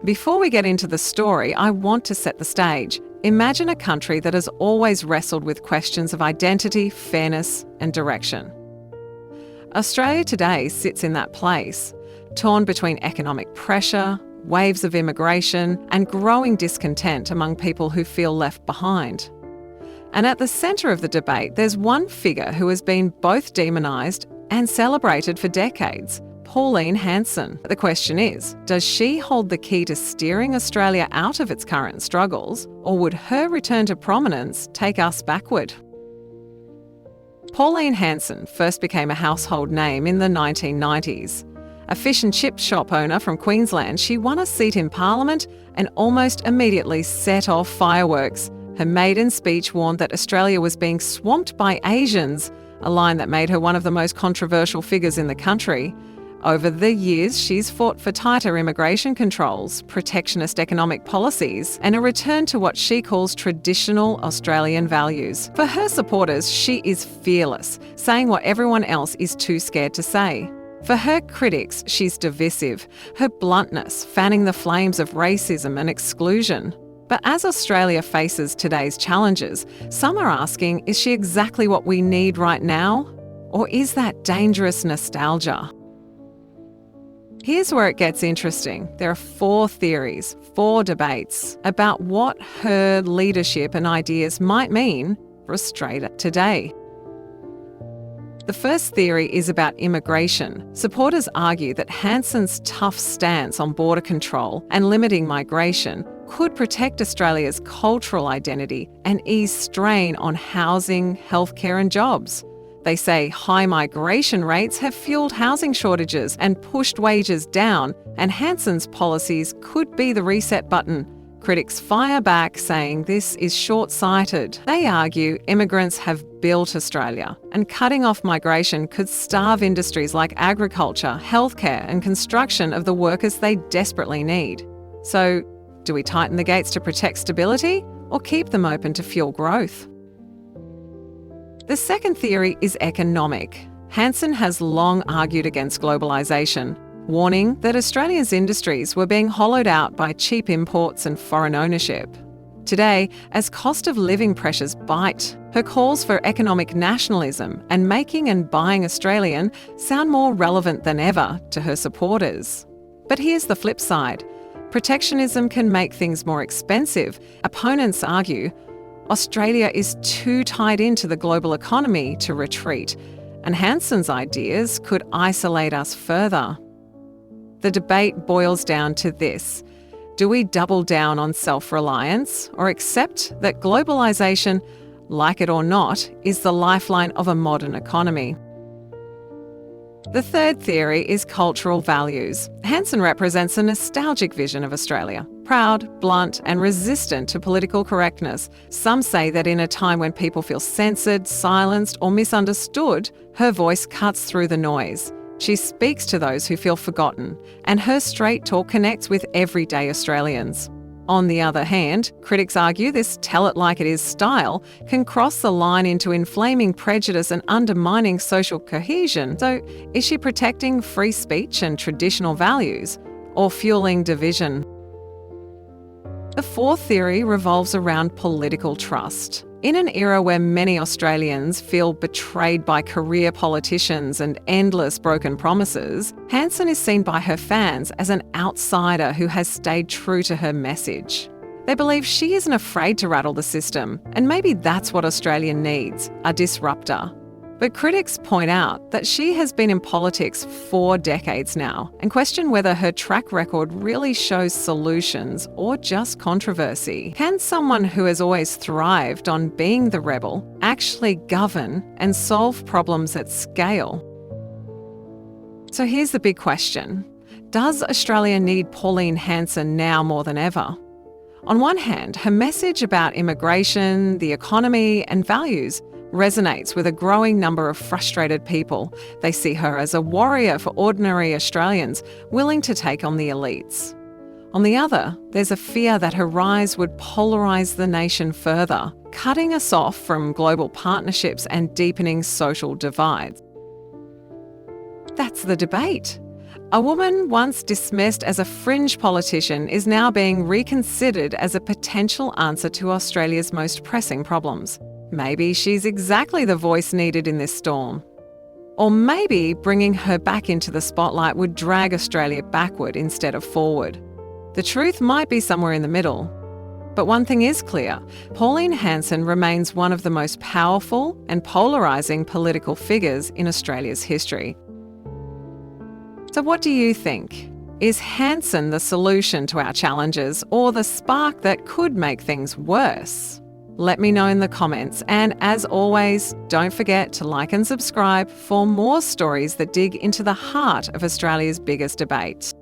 Before we get into the story, I want to set the stage. Imagine a country that has always wrestled with questions of identity, fairness, and direction. Australia today sits in that place, torn between economic pressure, waves of immigration, and growing discontent among people who feel left behind. And at the centre of the debate, there's one figure who has been both demonised and celebrated for decades: Pauline Hanson. The question is, does she hold the key to steering Australia out of its current struggles, or would her return to prominence take us backward? Pauline Hanson first became a household name in the 1990s. A fish and chip shop owner from Queensland, she won a seat in Parliament and almost immediately set off fireworks. Her maiden speech warned that Australia was being swamped by Asians, a line that made her one of the most controversial figures in the country. Over the years, she's fought for tighter immigration controls, protectionist economic policies, and a return to what she calls traditional Australian values. For her supporters, she is fearless, saying what everyone else is too scared to say. For her critics, she's divisive, her bluntness fanning the flames of racism and exclusion. But as Australia faces today's challenges, some are asking, is she exactly what we need right now? Or is that dangerous nostalgia? Here's where it gets interesting. There are 4 theories, 4 debates about what her leadership and ideas might mean for Australia today. The first theory is about immigration. Supporters argue that Hanson's tough stance on border control and limiting migration could protect Australia's cultural identity and ease strain on housing, healthcare and jobs. They say high migration rates have fueled housing shortages and pushed wages down, and Hanson's policies could be the reset button. Critics fire back, saying this is short-sighted. They argue immigrants have built Australia, and cutting off migration could starve industries like agriculture, healthcare and construction of the workers they desperately need. So, do we tighten the gates to protect stability, or keep them open to fuel growth? The second theory is economic. Hanson has long argued against globalisation, warning that Australia's industries were being hollowed out by cheap imports and foreign ownership. Today, as cost of living pressures bite, her calls for economic nationalism and making and buying Australian sound more relevant than ever to her supporters. But here's the flip side. Protectionism can make things more expensive. Opponents argue Australia is too tied into the global economy to retreat, and Hanson's ideas could isolate us further. The debate boils down to this: do we double down on self-reliance or accept that globalisation, like it or not, is the lifeline of a modern economy? The third theory is cultural values. Hanson represents a nostalgic vision of Australia, proud, blunt and resistant to political correctness. Some say that in a time when people feel censored, silenced or misunderstood, her voice cuts through the noise. She speaks to those who feel forgotten, and her straight talk connects with everyday Australians. On the other hand, critics argue this tell-it-like-it-is style can cross the line into inflaming prejudice and undermining social cohesion. So, is she protecting free speech and traditional values, or fueling division? The fourth theory revolves around political trust. In an era where many Australians feel betrayed by career politicians and endless broken promises, Hanson is seen by her fans as an outsider who has stayed true to her message. They believe she isn't afraid to rattle the system, and maybe that's what Australia needs, a disruptor. But critics point out that she has been in politics 4 decades now and question whether her track record really shows solutions or just controversy. Can someone who has always thrived on being the rebel actually govern and solve problems at scale? So here's the big question. Does Australia need Pauline Hanson now more than ever? On one hand, her message about immigration, the economy and values resonates with a growing number of frustrated people. They see her as a warrior for ordinary Australians, willing to take on the elites. On the other, there's a fear that her rise would polarise the nation further, cutting us off from global partnerships and deepening social divides. That's the debate. A woman once dismissed as a fringe politician is now being reconsidered as a potential answer to Australia's most pressing problems. Maybe she's exactly the voice needed in this storm. Or maybe bringing her back into the spotlight would drag Australia backward instead of forward. The truth might be somewhere in the middle. But one thing is clear, Pauline Hanson remains one of the most powerful and polarising political figures in Australia's history. So what do you think? Is Hanson the solution to our challenges or the spark that could make things worse? Let me know in the comments, and as always, don't forget to like and subscribe for more stories that dig into the heart of Australia's biggest debate.